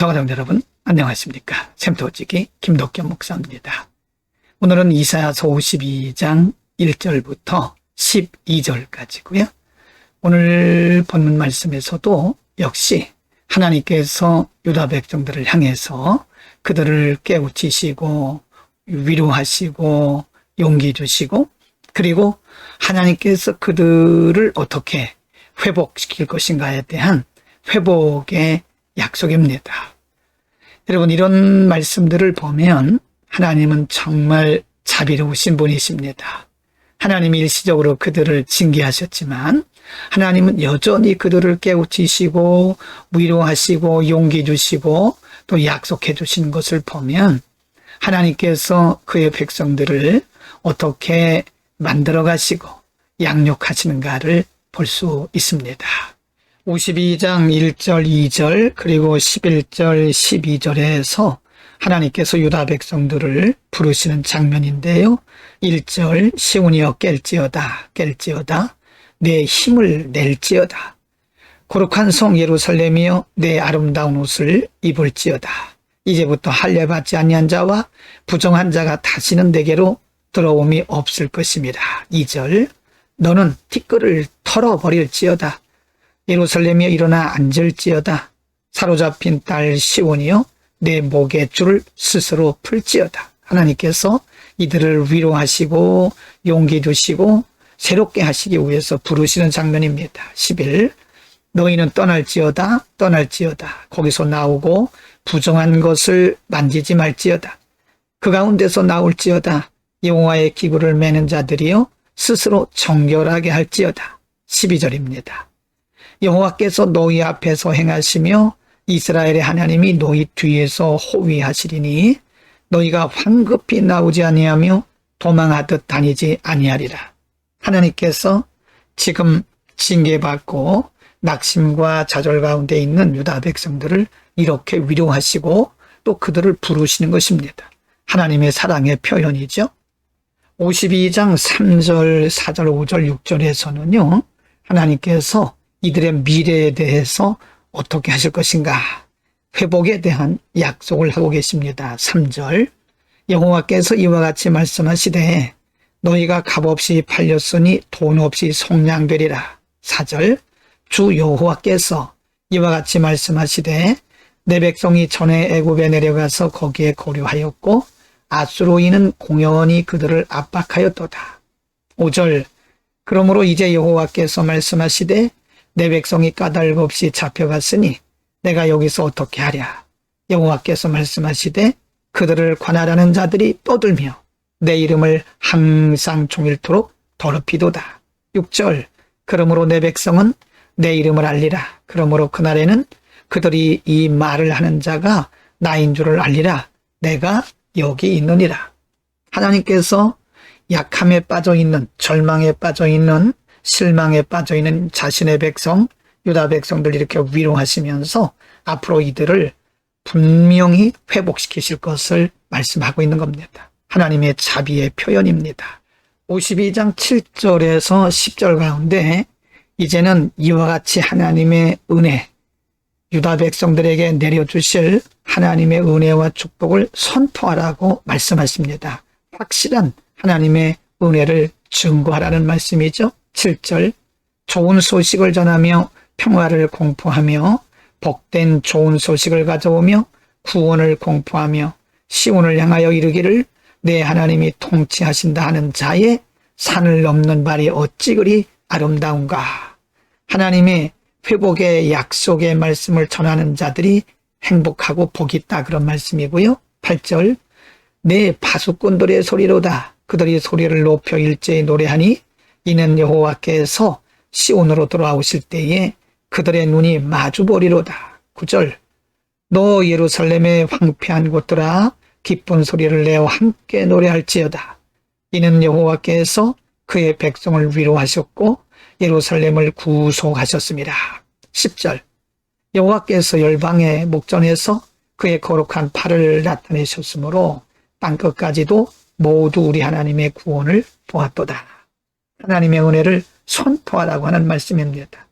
저가정 여러분 안녕하십니까. 샘터지기 김덕겸 목사입니다. 오늘은 이사야서 52장 1절부터 12절까지고요. 오늘 본문 말씀에서도 역시 하나님께서 유다 백성들을 향해서 그들을 깨우치시고 위로하시고 용기 주시고, 그리고 하나님께서 그들을 어떻게 회복시킬 것인가에 대한 회복의 약속입니다. 여러분, 이런 말씀들을 보면 하나님은 정말 자비로우신 분이십니다. 하나님이 일시적으로 그들을 징계하셨지만 하나님은 여전히 그들을 깨우치시고 위로하시고 용기 주시고 또 약속해 주시는 것을 보면 하나님께서 그의 백성들을 어떻게 만들어 가시고 양육하시는가를 볼 수 있습니다. 52장 1절, 2절, 그리고 11절, 12절에서 하나님께서 유다 백성들을 부르시는 장면인데요. 1절, 시온이여 깰지어다 내 힘을 낼지어다. 거룩한 성 예루살렘이여 내 아름다운 옷을 입을지어다. 이제부터 할례받지 아니한 자와 부정한 자가 다시는 내게로 들어옴이 없을 것입니다. 2절, 너는 티끌을 털어버릴지어다. 예루살렘이여 일어나 앉을지어다. 사로잡힌 딸 시온이여 내 목의 줄을 스스로 풀지어다. 하나님께서 이들을 위로하시고 용기 주시고 새롭게 하시기 위해서 부르시는 장면입니다. 11, 너희는 떠날지어다. 거기서 나오고 부정한 것을 만지지 말지어다. 그 가운데서 나올지어다. 여호와의 기구를 매는 자들이여 스스로 정결하게 할지어다. 12절입니다. 여호와께서 너희 앞에서 행하시며 이스라엘의 하나님이 너희 뒤에서 호위하시리니 너희가 황급히 나오지 아니하며 도망하듯 다니지 아니하리라. 하나님께서 지금 징계받고 낙심과 좌절 가운데 있는 유다 백성들을 이렇게 위로하시고 또 그들을 부르시는 것입니다. 하나님의 사랑의 표현이죠. 52장 3절, 4절, 5절, 6절에서는요. 하나님께서 이들의 미래에 대해서 어떻게 하실 것인가, 회복에 대한 약속을 하고 계십니다. 3절, 여호와께서 이와 같이 말씀하시되 너희가 값없이 팔렸으니 돈 없이 속량되리라. 4절, 주 여호와께서 이와 같이 말씀하시되 내 백성이 전에 애굽에 내려가서 거기에 거류하였고 아수로인은 공연히 그들을 압박하였도다. 5절, 그러므로 이제 여호와께서 말씀하시되 내 백성이 까닭 없이 잡혀갔으니 내가 여기서 어떻게 하랴. 여호와께서 말씀하시되 그들을 관할하는 자들이 떠들며 내 이름을 항상 종일토록 더럽히도다. 6절, 그러므로 내 백성은 내 이름을 알리라. 그러므로 그날에는 그들이 이 말을 하는 자가 나인 줄을 알리라. 내가 여기 있느니라. 하나님께서 약함에 빠져있는, 절망에 빠져있는, 실망에 빠져있는 자신의 백성, 유다 백성들 이렇게 위로하시면서 앞으로 이들을 분명히 회복시키실 것을 말씀하고 있는 겁니다. 하나님의 자비의 표현입니다. 52장 7절에서 10절 가운데 이제는 이와 같이 하나님의 은혜, 유다 백성들에게 내려주실 하나님의 은혜와 축복을 선포하라고 말씀하십니다. 확실한 하나님의 은혜를 증거하라는 말씀이죠. 7절, 좋은 소식을 전하며 평화를 공포하며 복된 좋은 소식을 가져오며 구원을 공포하며 시온을 향하여 이르기를 내 하나님이 통치하신다 하는 자의 산을 넘는 발이 어찌 그리 아름다운가. 하나님의 회복의 약속의 말씀을 전하는 자들이 행복하고 복이 있다, 그런 말씀이고요. 8절, 내 바수꾼들의 소리로다. 그들이 소리를 높여 일제히 노래하니 이는 여호와께서 시온으로 돌아오실 때에 그들의 눈이 마주보리로다. 9절, 너 예루살렘의 황폐한 곳들아 기쁜 소리를 내어 함께 노래할지어다. 이는 여호와께서 그의 백성을 위로하셨고 예루살렘을 구속하셨습니다. 10절, 여호와께서 열방의 목전에서 그의 거룩한 팔을 나타내셨으므로 땅끝까지도 모두 우리 하나님의 구원을 보았도다. 하나님의 은혜를 선포하라고 하는 말씀입니다.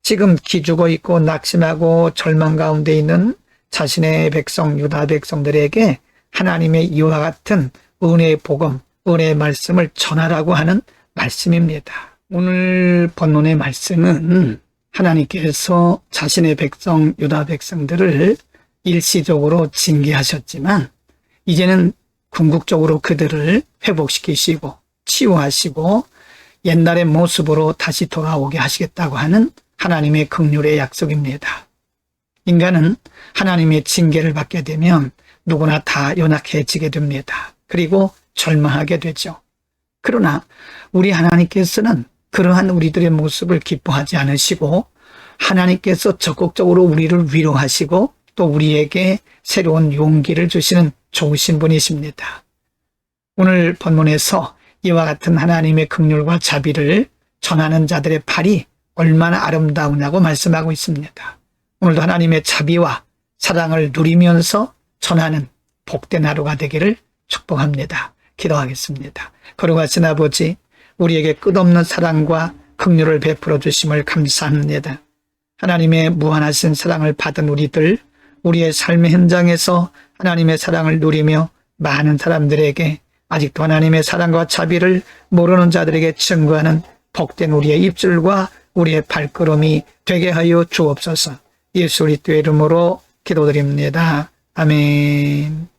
지금 기죽어 있고 낙심하고 절망 가운데 있는 자신의 백성 유다 백성들에게 하나님의 이와 같은 은혜의 복음, 은혜의 말씀을 전하라고 하는 말씀입니다. 오늘 본문의 말씀은 하나님께서 자신의 백성 유다 백성들을 일시적으로 징계하셨지만 이제는 궁극적으로 그들을 회복시키시고 치유하시고 옛날의 모습으로 다시 돌아오게 하시겠다고 하는 하나님의 긍휼의 약속입니다. 인간은 하나님의 징계를 받게 되면 누구나 다 연약해지게 됩니다. 그리고 절망하게 되죠. 그러나 우리 하나님께서는 그러한 우리들의 모습을 기뻐하지 않으시고 하나님께서 적극적으로 우리를 위로하시고 또 우리에게 새로운 용기를 주시는 좋으신 분이십니다. 오늘 본문에서 이와 같은 하나님의 긍휼과 자비를 전하는 자들의 발이 얼마나 아름다우냐고 말씀하고 있습니다. 오늘도 하나님의 자비와 사랑을 누리면서 전하는 복된 하루가 되기를 축복합니다. 기도하겠습니다. 거룩하신 아버지, 우리에게 끝없는 사랑과 긍휼을 베풀어 주심을 감사합니다. 하나님의 무한하신 사랑을 받은 우리들, 우리의 삶의 현장에서 하나님의 사랑을 누리며 많은 사람들에게 아직도 하나님의 사랑과 자비를 모르는 자들에게 증거하는 복된 우리의 입술과 우리의 발걸음이 되게 하여 주옵소서. 예수 그리스도의 이름으로 기도드립니다. 아멘.